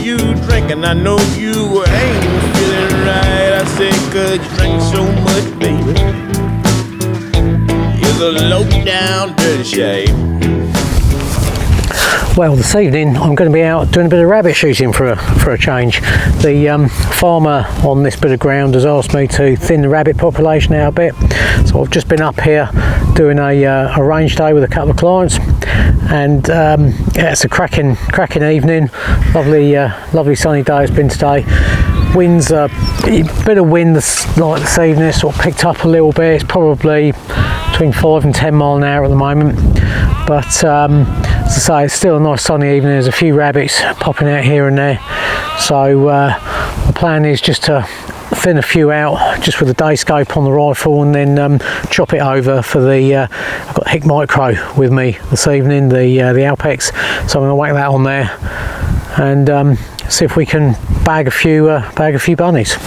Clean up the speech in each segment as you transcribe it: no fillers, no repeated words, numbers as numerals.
you drinking. I know you ain't feeling right. I said, 'cause you drink so much, baby. You're the low down dirty shame. Well, this evening I'm going to be out doing a bit of rabbit shooting for a change. The farmer on this bit of ground has asked me to thin the rabbit population out a bit, so I've just been up here doing a range day with a couple of clients, and yeah, it's a cracking evening. Lovely sunny day it's been today. Winds, a bit of wind this evening, sort of picked up a little bit. It's probably between 5 and 10 mile an hour at the moment, but as I say, it's still a nice sunny evening. There's a few rabbits popping out here and there, so the plan is just to thin a few out just with a day scope on the rifle, and then chop it over for the I've got Hik Micro with me this evening, the Alpex, so I'm going to whack that on there and see if we can bag a few bunnies.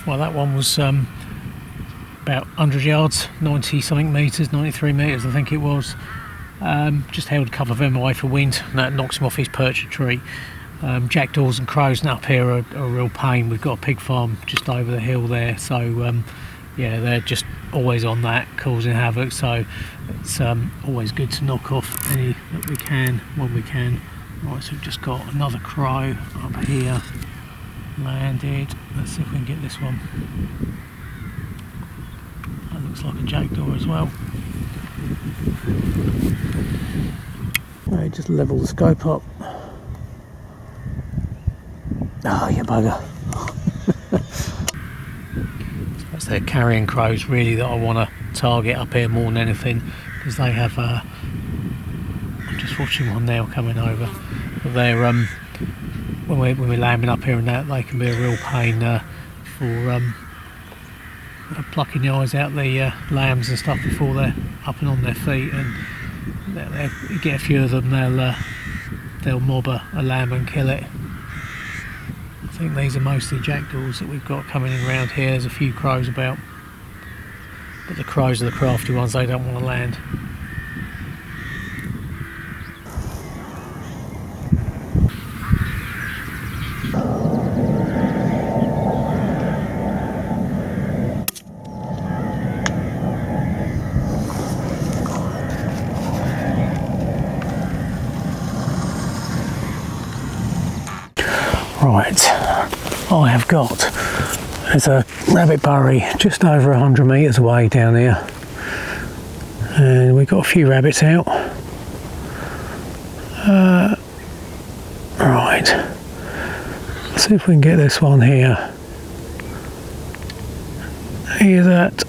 Well, that one was about 100 yards, 90 something metres, 93 metres I think it was. Just held a couple of them away for wind, and that knocks him off his perch tree. Jackdaws and crows up here are a real pain. We've got a pig farm just over the hill there, so yeah, they're just always on that, causing havoc, so it's always good to knock off any that we can when we can. Right, so we've just got another crow up here landed. Let's see if we can get this one. That looks like a jackdaw as well. Right, just level the scope up. Oh, you bugger. That's their carrion crows really that I want to target up here more than anything, because they have I'm just watching one now coming over, but they're when we're lambing up here and that, they can be a real pain for plucking the eyes out the lambs and stuff before they're up and on their feet, and you get a few of them, they'll mob a lamb and kill it. I think these are mostly jackdaws that we've got coming in around here. There's a few crows about, but the crows are the crafty ones, they don't want to land. Right, I have got, there's a rabbit bury just over 100 metres away down here, and we've got a few rabbits out. Right, let's see if we can get this one here. He's at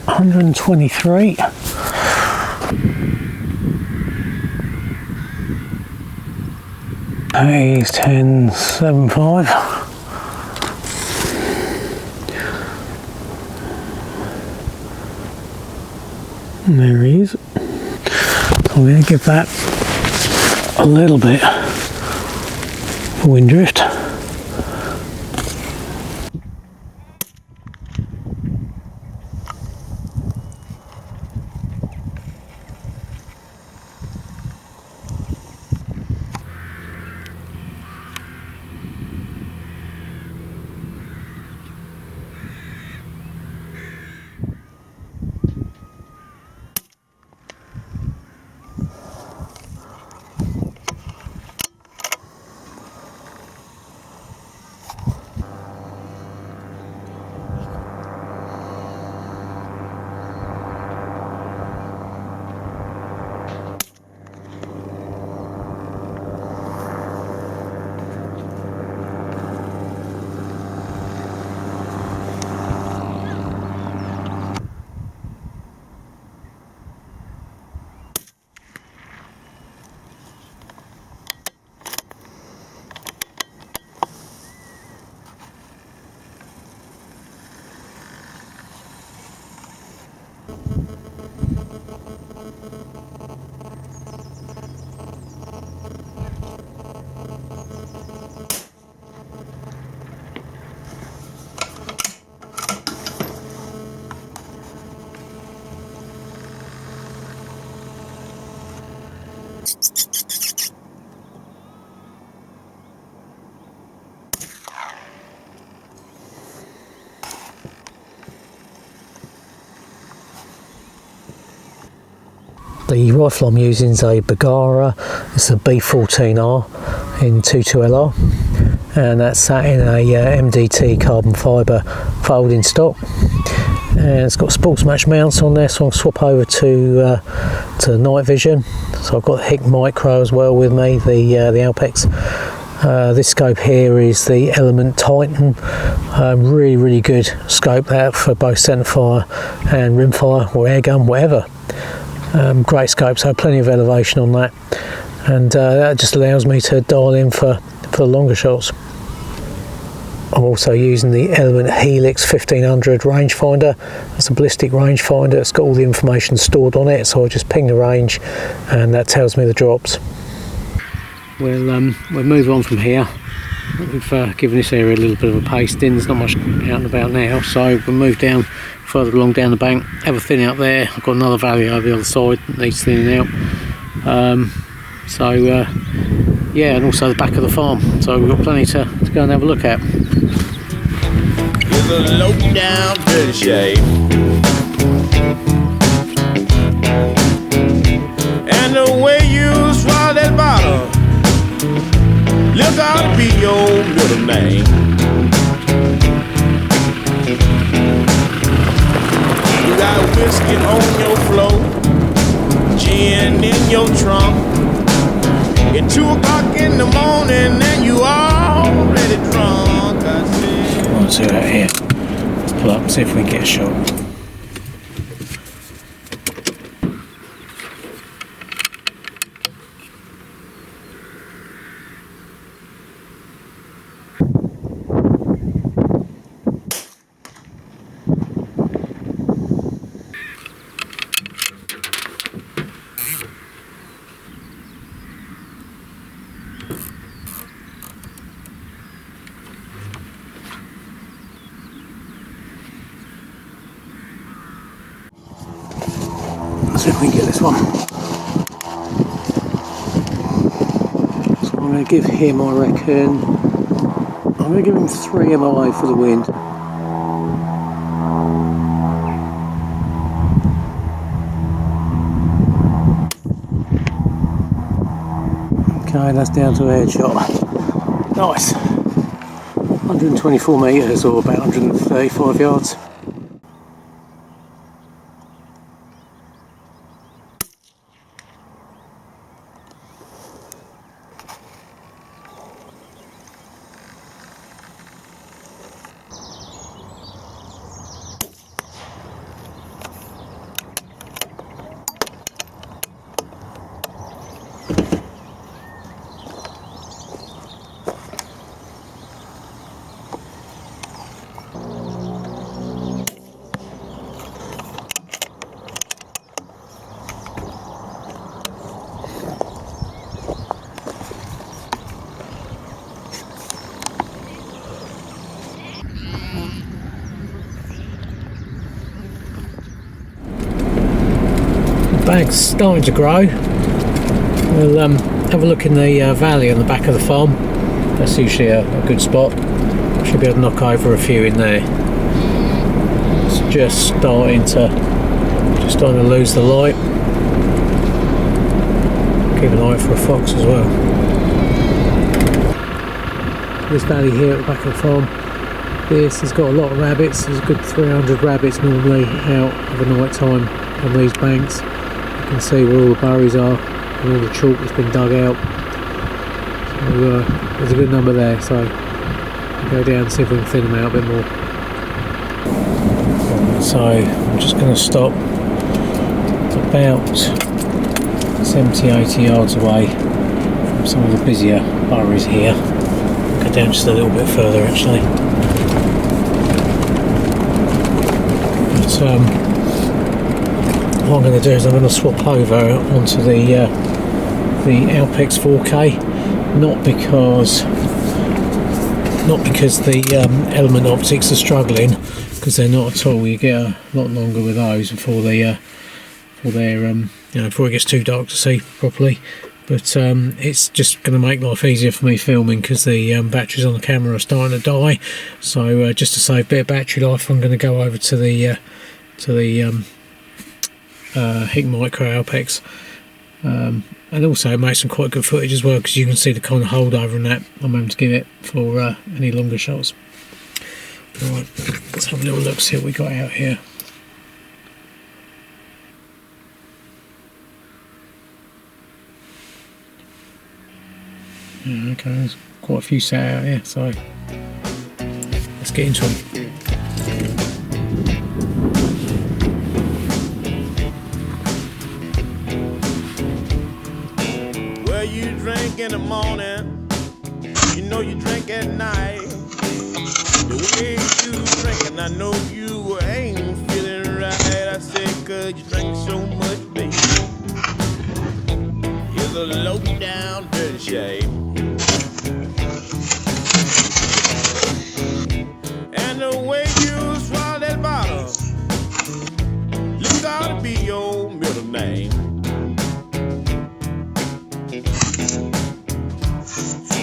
123. He's 10.75. And there he is. I'm going to give that a little bit of wind drift. the rifle I'm using is a Bergara. It's a B14R in 22LR, and that's sat in a MDT carbon fibre folding stock, and it's got Sportsmatch mounts on there, so I'll swap over to night vision. So I've got the Hik Micro as well with me, the Alpex. This scope here is the Element Titan, really good scope that for both centerfire and rimfire or airgun, whatever. Great scope, so plenty of elevation on that, and that just allows me to dial in for the longer shots. I'm also using the Element Helix 1500 rangefinder. That's a ballistic rangefinder. It's got all the information stored on it, so I just ping the range and that tells me the drops. We'll move on from here. We've given this area a little bit of a pasting. There's not much out and about now, so we'll move down further along down the bank, have a thin out there. I've got another valley over the other side that needs thinning out. Yeah, and also the back of the farm, so we've got plenty to go and have a look at. Here's a low down dirty shave, and the way you swallow that bottle, look out to be your middle name. You got whiskey on your floor, gin in your trunk. It's 2 o'clock in the morning and you already drunk. I said, come on, see right here. Let's pull up and see if we can get a shot. Let's see if we can get this one. So I'm going to give him, I reckon, I'm going to give him 3 MI for the wind. Okay, that's down to a headshot. Nice. 124 metres or about 135 yards. Bag's starting to grow. We'll have a look in the valley on the back of the farm. That's usually a good spot. Should be able to knock over a few in there. It's just starting to lose the light. Keep an eye out for a fox as well. This valley here at the back of the farm, this has got a lot of rabbits. There's a good 300 rabbits normally out of the night time on these banks. You can see where all the burrows are and all the chalk that's been dug out. So there's a good number there, so we'll go down and see if we can thin them out a bit more. So I'm just going to stop about 70-80 yards away from some of the busier burrows here. Go down just a little bit further actually. But, what I'm going to do is I'm going to swap over onto the Alpex 4K, not because the element optics are struggling, because they're not at all. You get a lot longer with those before before it gets too dark to see properly. But it's just going to make life easier for me filming because the batteries on the camera are starting to die. So just to save a bit of battery life, I'm going to go over to the Hik Micro Alpex, and also made some quite good footage as well, because you can see the kind of holdover and that I'm able to give it for any longer shots. Right, let's have a little look, see what we got out here. Yeah, okay, there's quite a few set out here, so let's get into them. Well, you drink in the morning, you know you drink at night. The way you drinking, I know you ain't feeling right. I said, 'cause you drink so much, baby. You're a low down dirty shame. And the way you swallow that bottle, look ought to be your middle name.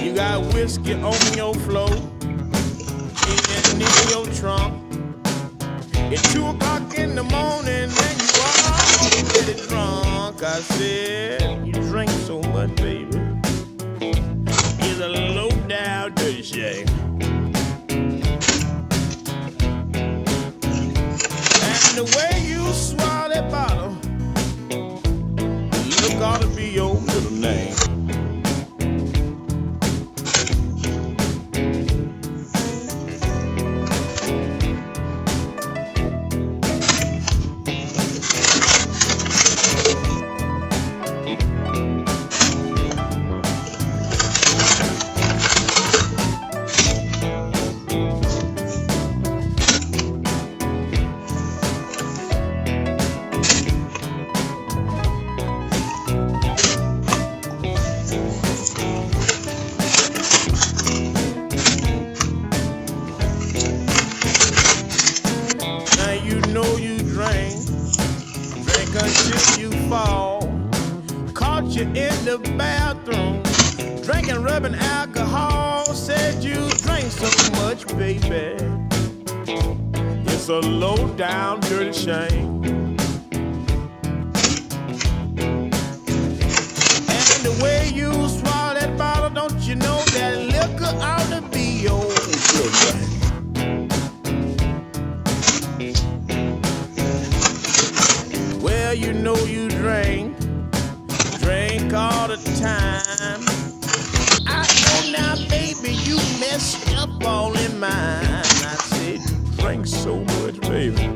You got whiskey on your floor and in your trunk. It's 2 o'clock in the morning and you are already drunk. I said, you drink so much, baby. It's a low down dirty shame. And the way you swallow that bottle, look ought to be your middle name. Until you fall. Caught you in the bathroom, drinking, rubbing alcohol. Said you drink so much, baby. It's a low down dirty shame. And the way you swallow that bottle, don't you know that liquor ought to be your good thing? Well, you know you drink all the time. I know now, baby, you messed up all in mine. I said you drink so much, baby.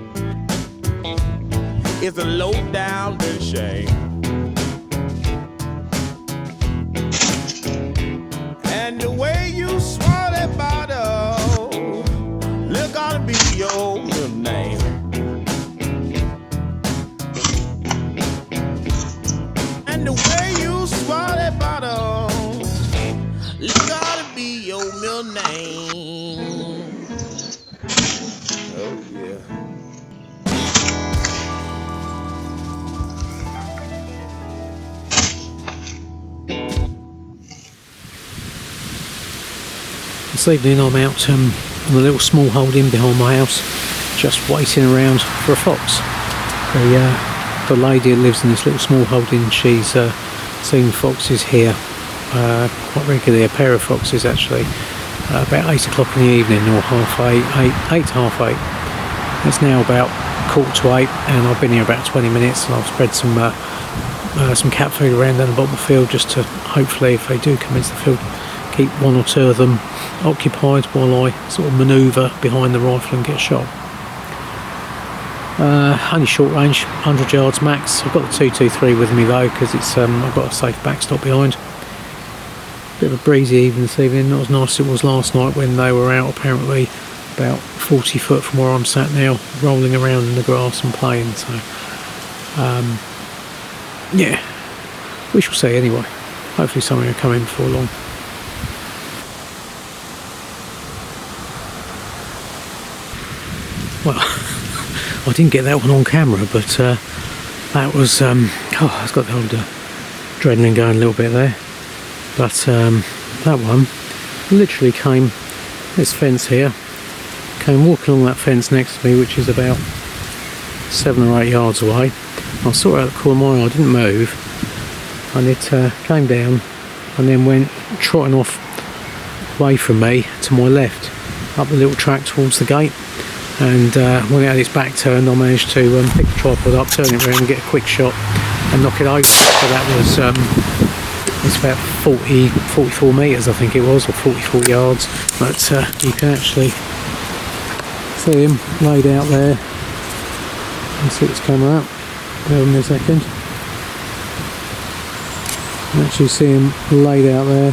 It's a low down dirty shame. And the way you swallow that bottle, look ought to be your middle name. And the way you swallow that bottle, look ought to be your middle name. Oh yeah. This evening I'm out on a little small holding behind my house, just waiting around for a fox. The lady that lives in this little small holding, she's seen foxes here quite regularly, a pair of foxes actually, about 8 o'clock in the evening, or 8 to half 8. It's now about 7:45 and I've been here about 20 minutes, and I've spread some cat food around down the bottom of the field, just to hopefully, if they do come into the field, keep 1 or 2 of them occupied while I sort of manoeuvre behind the rifle and get shot. Only short range, 100 yards max. I've got the 223 with me though, because it's I've got a safe backstop behind. Bit of a breezy even this evening, not as nice as it was last night when they were out apparently about 40 foot from where I'm sat now, rolling around in the grass and playing. So yeah, we shall see anyway. Hopefully something will come in before long. Well, I didn't get that one on camera, but that was, it's got the old adrenaline going a little bit there. But that one literally came, this fence here, came walking along that fence next to me, which is about 7 or 8 yards away, I saw it out the corner of my eye, I didn't move, and it came down and then went trotting off away from me to my left, up the little track towards the gate. And when it had its back turned, I managed to pick the tripod up, turn it around and get a quick shot and knock it over. So that was, it's about 44 metres I think it was, or 44 yards. But you can actually see him laid out there. And see its camera up. Bear with me a second. You can actually see him laid out there,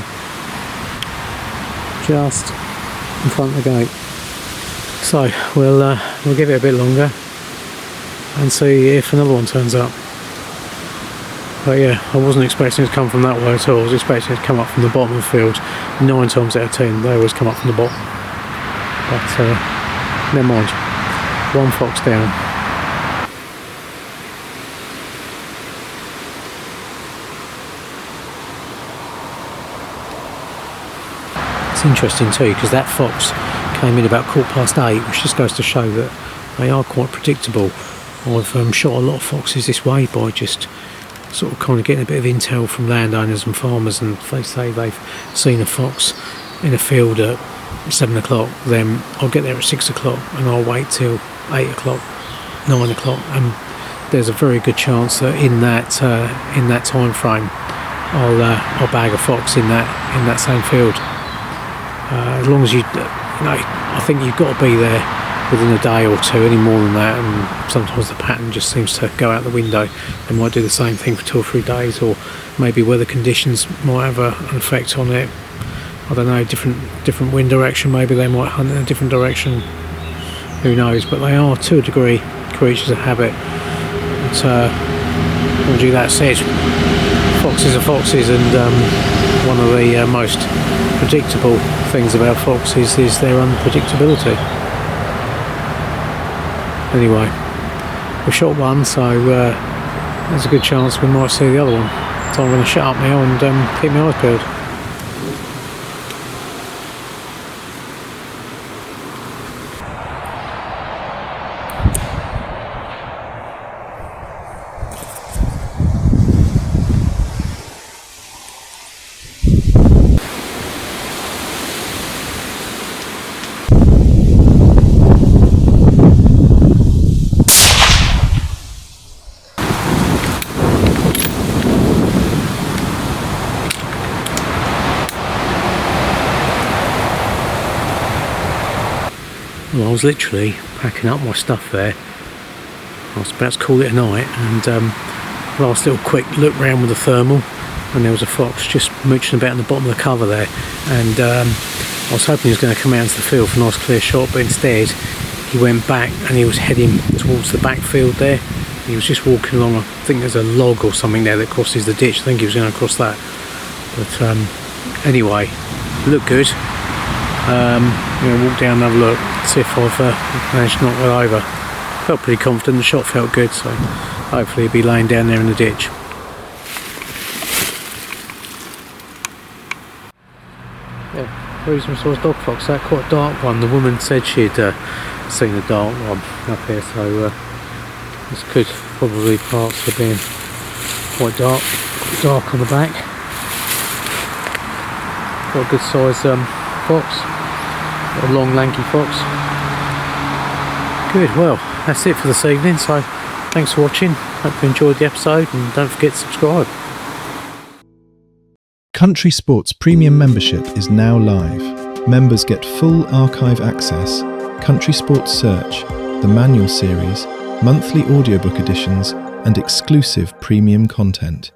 just in front of the gate. So we'll give it a bit longer and see if another one turns up. But yeah, I wasn't expecting it to come from that way at all. I was expecting it to come up from the bottom of the field. 9 times out of 10 they always come up from the bottom. But never mind. One fox down. It's interesting too, because that fox came in about 8:15, which just goes to show that they are quite predictable. I've shot a lot of foxes this way by just sort of kind of getting a bit of intel from landowners and farmers, and if they say they've seen a fox in a field at 7 o'clock, then I'll get there at 6 o'clock and I'll wait till 8 o'clock, 9 o'clock, and there's a very good chance that in that time frame I'll bag a fox in that same field. As long as you know, I think you've got to be there within a day or two. Any more than that, and sometimes the pattern just seems to go out the window. They might do the same thing for 2 or 3 days, or maybe weather conditions might have an effect on it. I don't know, different wind direction, maybe they might hunt in a different direction, who knows. But they are, to a degree, creatures of habit. But mind you, that said, foxes are foxes, and one of the most predictable things about foxes is their unpredictability. Anyway, we shot one, so there's a good chance we might see the other one. So I'm going to shut up now and keep my eyes peeled. Well, I was literally packing up my stuff there. I was about to call it a night, and last little quick look round with the thermal, and there was a fox just mooching about in the bottom of the cover there, and I was hoping he was going to come out into the field for a nice clear shot, but instead he went back and he was heading towards the back field there. He was just walking along, I think there's a log or something there that crosses the ditch. I think he was going to cross that, but anyway, looked good. I'm going to walk down and have a look, see if I've managed to knock that over. Felt pretty confident, the shot felt good, so hopefully he'll be laying down there in the ditch. Yeah, reasonable sized dog fox, that quite dark one. The woman said she'd seen a dark one up here, so this could probably parts of being quite dark on the back. Got a good size fox. A long lanky fox. Good, well, that's it for this evening, so thanks for watching. Hope you enjoyed the episode, and don't forget to subscribe. Country Sports Premium membership is now live. Members get full archive access, Country Sports Search, the manual series, monthly audiobook editions, and exclusive premium content.